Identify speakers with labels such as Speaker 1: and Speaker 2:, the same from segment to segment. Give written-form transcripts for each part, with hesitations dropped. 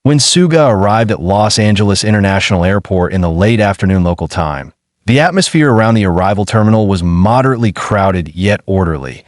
Speaker 1: When Suga arrived at Los Angeles International Airport in the late afternoon local time, the atmosphere around the arrival terminal was moderately crowded yet orderly,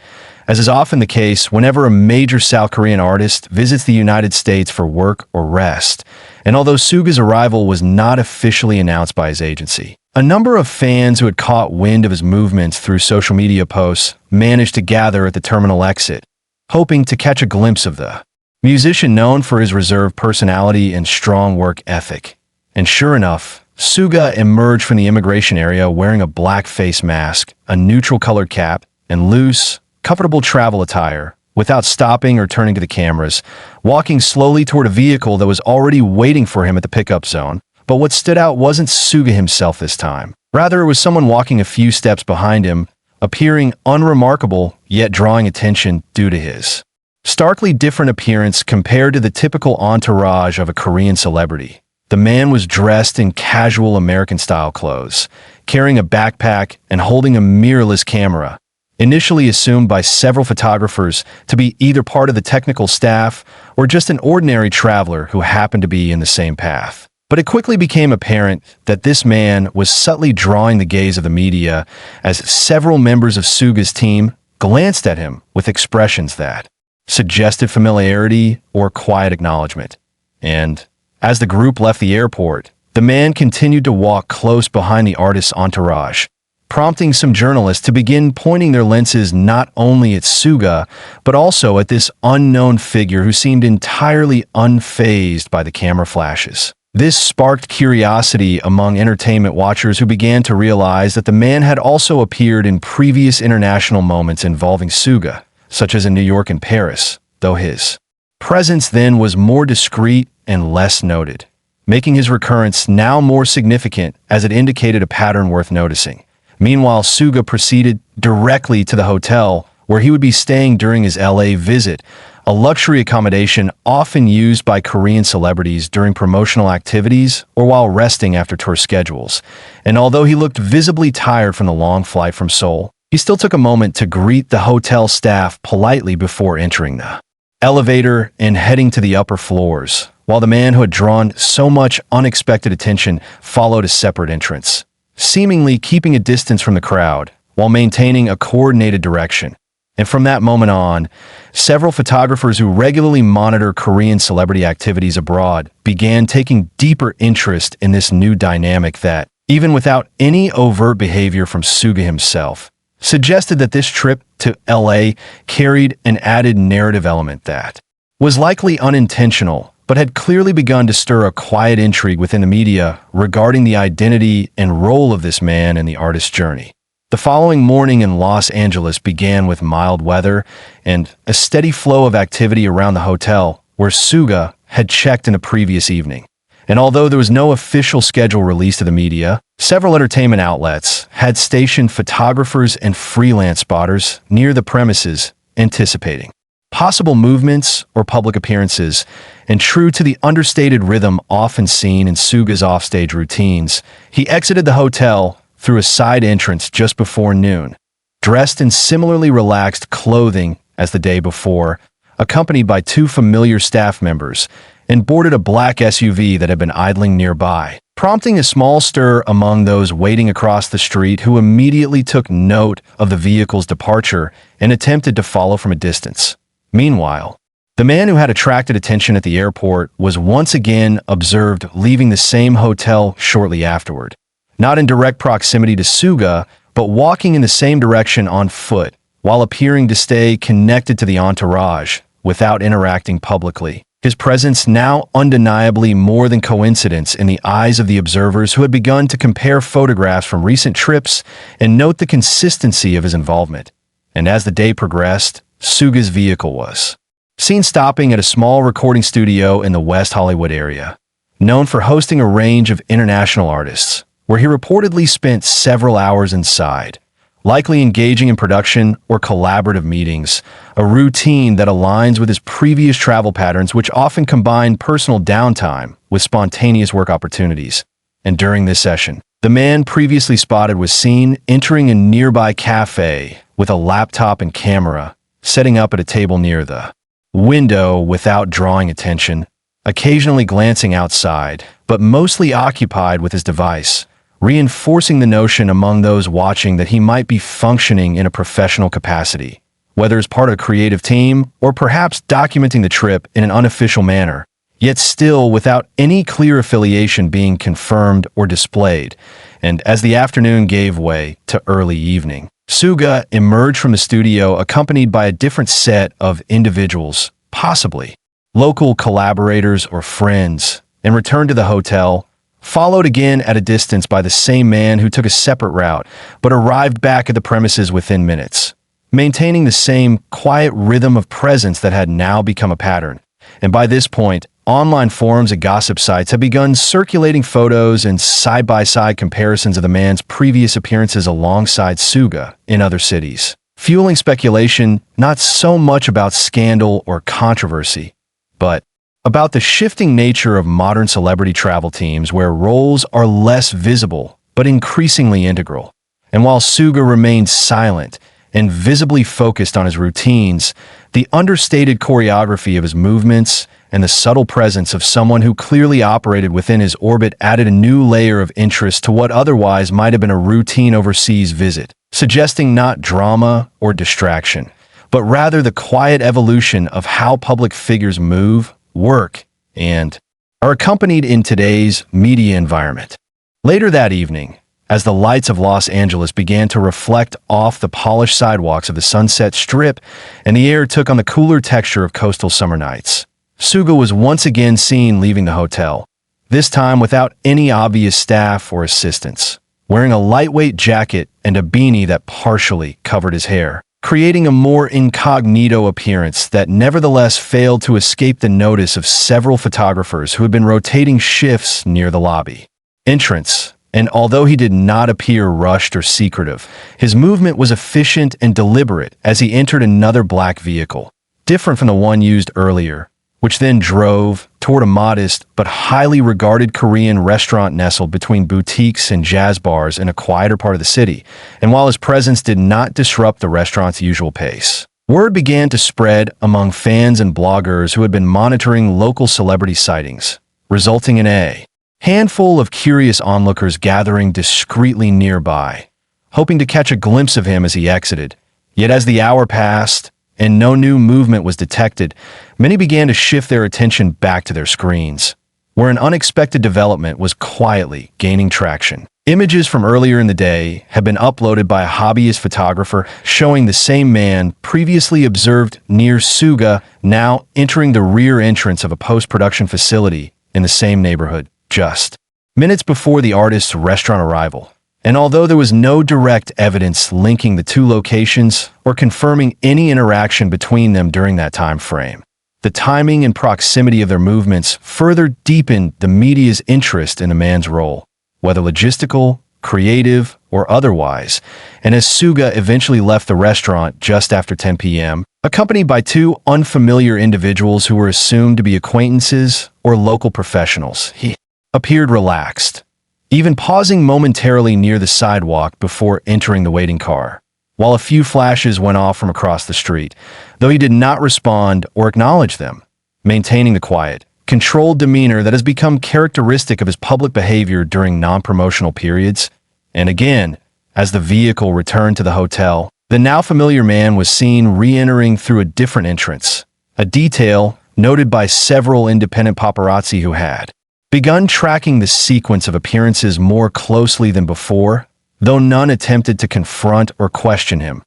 Speaker 1: as is often the case whenever a major South Korean artist visits the United States for work or rest. And although Suga's arrival was not officially announced by his agency, a number of fans who had caught wind of his movements through social media posts managed to gather at the terminal exit, hoping to catch a glimpse of the musician known for his reserved personality and strong work ethic. And sure enough, Suga emerged from the immigration area wearing a black face mask, a neutral-colored cap, and loose, comfortable travel attire, without stopping or turning to the cameras, walking slowly toward a vehicle that was already waiting for him at the pickup zone. But what stood out wasn't Suga himself this time. Rather, it was someone walking a few steps behind him, appearing unremarkable, yet drawing attention due to his starkly different appearance compared to the typical entourage of a Korean celebrity. The man was dressed in casual American-style clothes, carrying a backpack and holding a mirrorless camera, initially assumed by several photographers to be either part of the technical staff or just an ordinary traveler who happened to be in the same path. But it quickly became apparent that this man was subtly drawing the gaze of the media as several members of Suga's team glanced at him with expressions that suggested familiarity or quiet acknowledgement. And as the group left the airport, the man continued to walk close behind the artist's entourage, prompting some journalists to begin pointing their lenses not only at Suga, but also at this unknown figure who seemed entirely unfazed by the camera flashes. This sparked curiosity among entertainment watchers who began to realize that the man had also appeared in previous international moments involving Suga, such as in New York and Paris, though his presence then was more discreet and less noted, making his recurrence now more significant as it indicated a pattern worth noticing. Meanwhile, Suga proceeded directly to the hotel where he would be staying during his LA visit, a luxury accommodation often used by Korean celebrities during promotional activities or while resting after tour schedules. And although he looked visibly tired from the long flight from Seoul, he still took a moment to greet the hotel staff politely before entering the elevator and heading to the upper floors, while the man who had drawn so much unexpected attention followed a separate entrance, seemingly keeping a distance from the crowd while maintaining a coordinated direction. And from that moment on, several photographers who regularly monitor Korean celebrity activities abroad began taking deeper interest in this new dynamic that, even without any overt behavior from Suga himself, suggested that this trip to LA carried an added narrative element that was likely unintentional, but had clearly begun to stir a quiet intrigue within the media regarding the identity and role of this man in the artist's journey. The following morning in Los Angeles began with mild weather and a steady flow of activity around the hotel where Suga had checked in the previous evening. And although there was no official schedule released to the media, several entertainment outlets had stationed photographers and freelance spotters near the premises anticipating possible movements or public appearances. And true to the understated rhythm often seen in Suga's offstage routines, he exited the hotel through a side entrance just before noon, dressed in similarly relaxed clothing as the day before, accompanied by two familiar staff members, and boarded a black SUV that had been idling nearby, prompting a small stir among those waiting across the street who immediately took note of the vehicle's departure and attempted to follow from a distance. Meanwhile, the man who had attracted attention at the airport was once again observed leaving the same hotel shortly afterward, not in direct proximity to Suga, but walking in the same direction on foot, while appearing to stay connected to the entourage without interacting publicly. His presence now undeniably more than coincidence in the eyes of the observers who had begun to compare photographs from recent trips and note the consistency of his involvement. And as the day progressed, Suga's vehicle was seen stopping at a small recording studio in the West Hollywood area, known for hosting a range of international artists, where he reportedly spent several hours inside, likely engaging in production or collaborative meetings, a routine that aligns with his previous travel patterns, which often combine personal downtime with spontaneous work opportunities. And during this session, the man previously spotted was seen entering a nearby cafe with a laptop and camera, setting up at a table near the window without drawing attention. occasionally glancing outside, but mostly occupied with his device, reinforcing the notion among those watching that he might be functioning in a professional capacity, whether as part of a creative team or perhaps documenting the trip in an unofficial manner, yet still without any clear affiliation being confirmed or displayed. And as the afternoon gave way to early evening, Suga emerged from the studio accompanied by a different set of individuals, possibly local collaborators or friends, and returned to the hotel, followed again at a distance by the same man who took a separate route, but arrived back at the premises within minutes, maintaining the same quiet rhythm of presence that had now become a pattern. And by this point, online forums and gossip sites have begun circulating photos and side-by-side comparisons of the man's previous appearances alongside Suga in other cities, fueling speculation not so much about scandal or controversy, but about the shifting nature of modern celebrity travel teams where roles are less visible but increasingly integral. And while Suga remained silent and visibly focused on his routines, the understated choreography of his movements and the subtle presence of someone who clearly operated within his orbit added a new layer of interest to what otherwise might have been a routine overseas visit, suggesting not drama or distraction, but rather the quiet evolution of how public figures move, work, and are accompanied in today's media environment. Later that evening, as the lights of Los Angeles began to reflect off the polished sidewalks of the Sunset Strip and the air took on the cooler texture of coastal summer nights, Suga was once again seen leaving the hotel, this time without any obvious staff or assistants, wearing a lightweight jacket and a beanie that partially covered his hair, creating a more incognito appearance that nevertheless failed to escape the notice of several photographers who had been rotating shifts near the lobby entrance. And although he did not appear rushed or secretive, his movement was efficient and deliberate as he entered another black vehicle, different from the one used earlier, which then drove toward a modest but highly regarded Korean restaurant nestled between boutiques and jazz bars in a quieter part of the city. And while his presence did not disrupt the restaurant's usual pace, word began to spread among fans and bloggers who had been monitoring local celebrity sightings, resulting in a handful of curious onlookers gathering discreetly nearby, hoping to catch a glimpse of him as he exited. Yet as the hour passed and no new movement was detected, many began to shift their attention back to their screens, where an unexpected development was quietly gaining traction. Images from earlier in the day had been uploaded by a hobbyist photographer showing the same man previously observed near Suga now entering the rear entrance of a post-production facility in the same neighborhood, just minutes before the artist's restaurant arrival. And although there was no direct evidence linking the two locations or confirming any interaction between them during that time frame, the timing and proximity of their movements further deepened the media's interest in the man's role, whether logistical, creative, or otherwise. And as Suga eventually left the restaurant just after 10 p.m., accompanied by two unfamiliar individuals who were assumed to be acquaintances or local professionals, he appeared relaxed, even pausing momentarily near the sidewalk before entering the waiting car, while a few flashes went off from across the street, though he did not respond or acknowledge them, maintaining the quiet, controlled demeanor that has become characteristic of his public behavior during non-promotional periods. And again, as the vehicle returned to the hotel, the now familiar man was seen re-entering through a different entrance, a detail noted by several independent paparazzi who had begun tracking the sequence of appearances more closely than before, though none attempted to confront or question him,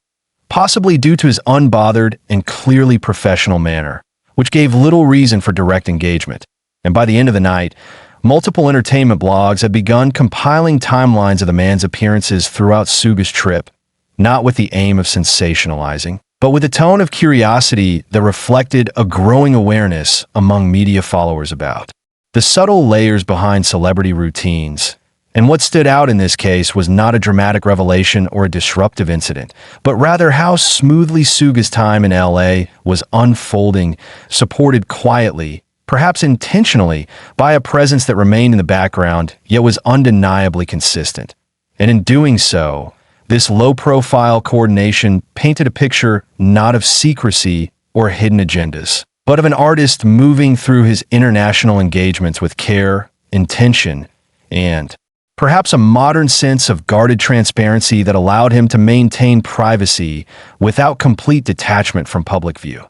Speaker 1: possibly due to his unbothered and clearly professional manner, which gave little reason for direct engagement. And by the end of the night, multiple entertainment blogs had begun compiling timelines of the man's appearances throughout Suga's trip, not with the aim of sensationalizing, but with a tone of curiosity that reflected a growing awareness among media followers about the subtle layers behind celebrity routines. And what stood out in this case was not a dramatic revelation or a disruptive incident, but rather how smoothly Suga's time in LA was unfolding, supported quietly, perhaps intentionally, by a presence that remained in the background, yet was undeniably consistent. And in doing so, this low-profile coordination painted a picture not of secrecy or hidden agendas, but of an artist moving through his international engagements with care, intention, and perhaps a modern sense of guarded transparency that allowed him to maintain privacy without complete detachment from public view.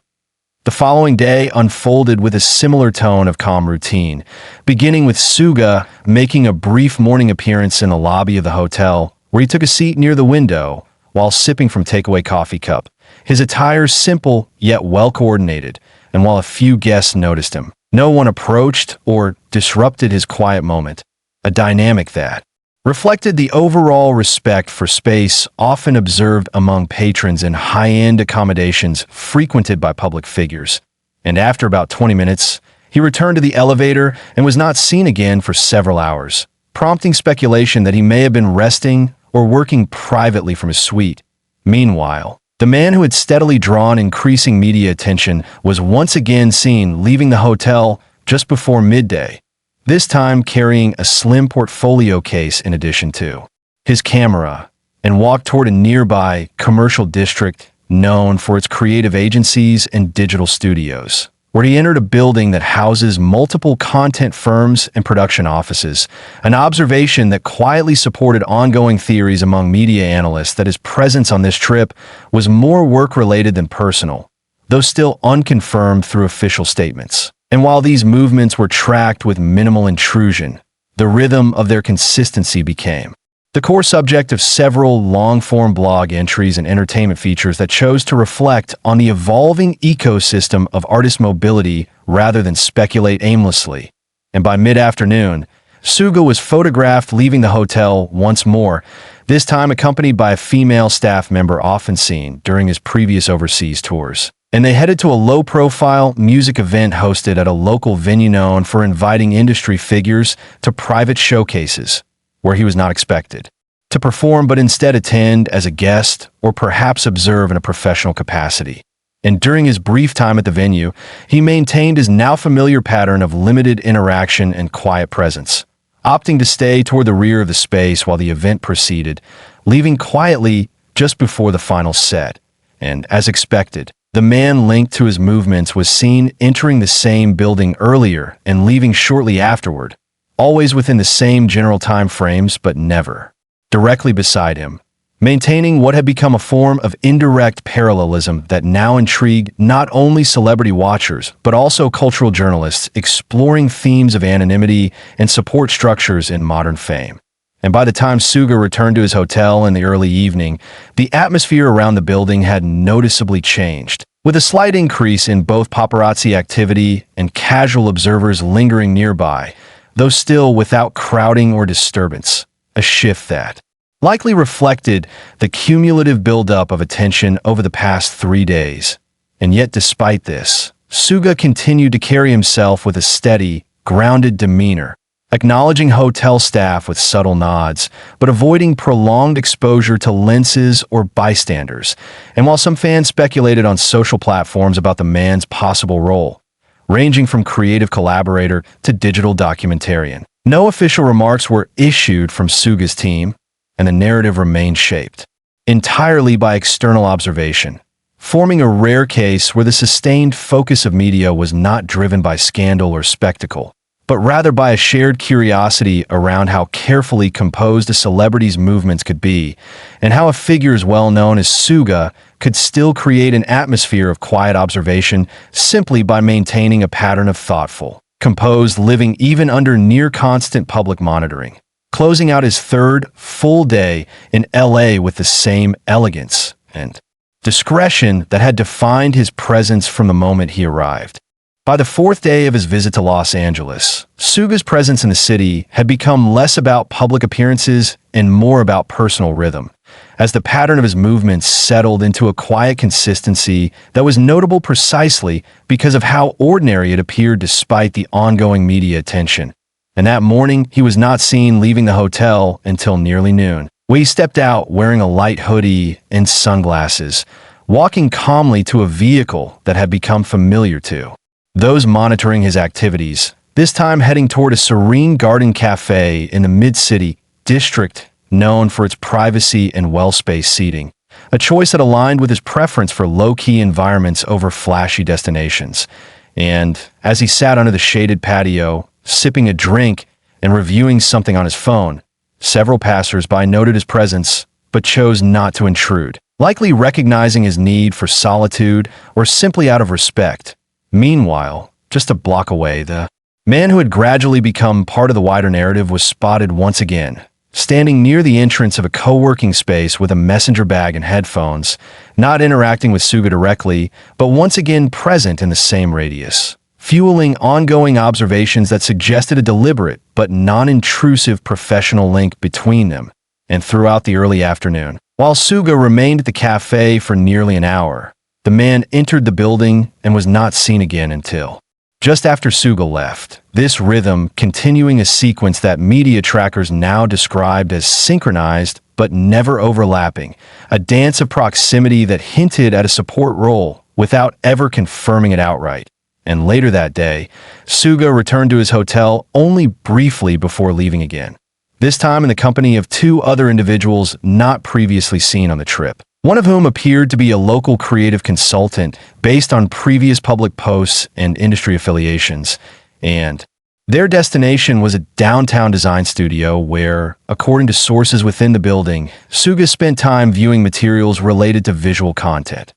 Speaker 1: The following day unfolded with a similar tone of calm routine, beginning with Suga making a brief morning appearance in the lobby of the hotel, where he took a seat near the window while sipping from takeaway coffee cup. His attire simple yet well-coordinated, and while a few guests noticed him, no one approached or disrupted his quiet moment, a dynamic that reflected the overall respect for space often observed among patrons in high-end accommodations frequented by public figures. And after about 20 minutes, he returned to the elevator and was not seen again for several hours, prompting speculation that he may have been resting or working privately from his suite. Meanwhile, the man who had steadily drawn increasing media attention was once again seen leaving the hotel just before midday, this time carrying a slim portfolio case in addition to his camera, and walked toward a nearby commercial district known for its creative agencies and digital studios, where he entered a building that houses multiple content firms and production offices, an observation that quietly supported ongoing theories among media analysts that his presence on this trip was more work-related than personal, though still unconfirmed through official statements. And while these movements were tracked with minimal intrusion, the rhythm of their consistency became the core subject of several long-form blog entries and entertainment features that chose to reflect on the evolving ecosystem of artist mobility rather than speculate aimlessly. And by mid-afternoon, Suga was photographed leaving the hotel once more, this time accompanied by a female staff member often seen during his previous overseas tours. And they headed to a low-profile music event hosted at a local venue known for inviting industry figures to private showcases, where he was not expected to perform but instead attend as a guest or perhaps observe in a professional capacity. And during his brief time at the venue, he maintained his now familiar pattern of limited interaction and quiet presence, opting to stay toward the rear of the space while the event proceeded, leaving quietly just before the final set. And as expected, the man linked to his movements was seen entering the same building earlier and leaving shortly afterward, always within the same general time frames, but never directly beside him, maintaining what had become a form of indirect parallelism that now intrigued not only celebrity watchers, but also cultural journalists exploring themes of anonymity and support structures in modern fame. And by the time Suga returned to his hotel in the early evening, the atmosphere around the building had noticeably changed, with a slight increase in both paparazzi activity and casual observers lingering nearby, though still without crowding or disturbance, a shift that likely reflected the cumulative buildup of attention over the past 3 days. And yet despite this, Suga continued to carry himself with a steady, grounded demeanor, acknowledging hotel staff with subtle nods, but avoiding prolonged exposure to lenses or bystanders. And while some fans speculated on social platforms about the man's possible role, ranging from creative collaborator to digital documentarian, no official remarks were issued from Suga's team, and the narrative remained shaped entirely by external observation, forming a rare case where the sustained focus of media was not driven by scandal or spectacle, but rather by a shared curiosity around how carefully composed a celebrity's movements could be, and how a figure as well known as Suga could still create an atmosphere of quiet observation simply by maintaining a pattern of thoughtful, composed living even under near-constant public monitoring, closing out his third full day in LA with the same elegance and discretion that had defined his presence from the moment he arrived. By the 4th day of his visit to Los Angeles, Suga's presence in the city had become less about public appearances and more about personal rhythm, as the pattern of his movements settled into a quiet consistency that was notable precisely because of how ordinary it appeared despite the ongoing media attention. And that morning, he was not seen leaving the hotel until nearly noon, where he stepped out wearing a light hoodie and sunglasses, walking calmly to a vehicle that had become familiar to those monitoring his activities, this time heading toward a serene garden cafe in the mid-city district known for its privacy and well-spaced seating, a choice that aligned with his preference for low-key environments over flashy destinations. And as he sat under the shaded patio, sipping a drink and reviewing something on his phone, several passers-by noted his presence but chose not to intrude, likely recognizing his need for solitude or simply out of respect. Meanwhile, just a block away, the man who had gradually become part of the wider narrative was spotted once again, standing near the entrance of a co-working space with a messenger bag and headphones, not interacting with Suga directly, but once again present in the same radius, fueling ongoing observations that suggested a deliberate but non-intrusive professional link between them. And throughout the early afternoon, while Suga remained at the cafe for nearly an hour, the man entered the building and was not seen again until just after Suga left, this rhythm continuing a sequence that media trackers now described as synchronized but never overlapping, a dance of proximity that hinted at a support role without ever confirming it outright. And later that day, Suga returned to his hotel only briefly before leaving again, this time in the company of two other individuals not previously seen on the trip, one of whom appeared to be a local creative consultant based on previous public posts and industry affiliations, and their destination was a downtown design studio where, according to sources within the building, Suga spent time viewing materials related to visual content,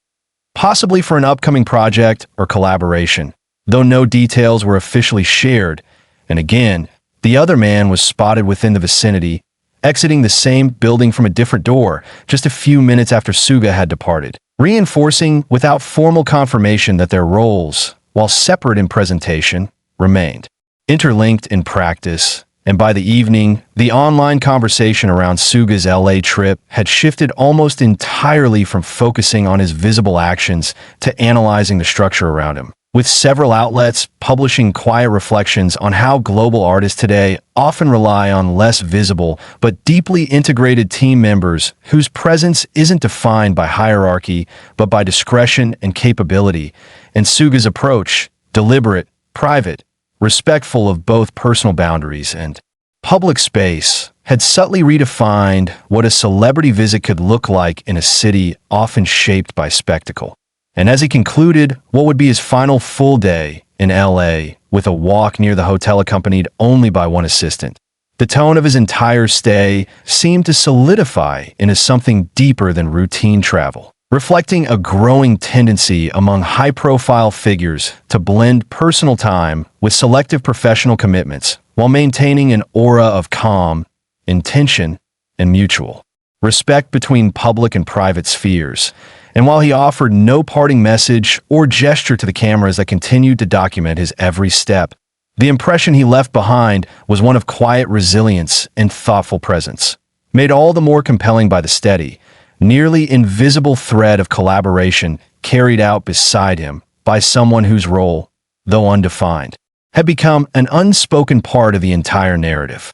Speaker 1: possibly for an upcoming project or collaboration, though no details were officially shared. And again, the other man was spotted within the vicinity, exiting the same building from a different door just a few minutes after Suga had departed, reinforcing without formal confirmation that their roles, while separate in presentation, remained interlinked in practice. And by the evening, the online conversation around Suga's LA trip had shifted almost entirely from focusing on his visible actions to analyzing the structure around him, with several outlets publishing quiet reflections on how global artists today often rely on less visible but deeply integrated team members whose presence isn't defined by hierarchy but by discretion and capability. And Suga's approach, deliberate, private, respectful of both personal boundaries and public space, had subtly redefined what a celebrity visit could look like in a city often shaped by spectacle. And as he concluded what would be his final full day in LA with a walk near the hotel accompanied only by one assistant, the tone of his entire stay seemed to solidify into something deeper than routine travel, reflecting a growing tendency among high-profile figures to blend personal time with selective professional commitments while maintaining an aura of calm, intention, and mutual respect between public and private spheres. And while he offered no parting message or gesture to the cameras that continued to document his every step, the impression he left behind was one of quiet resilience and thoughtful presence, made all the more compelling by the steady, nearly invisible thread of collaboration carried out beside him by someone whose role, though undefined, had become an unspoken part of the entire narrative.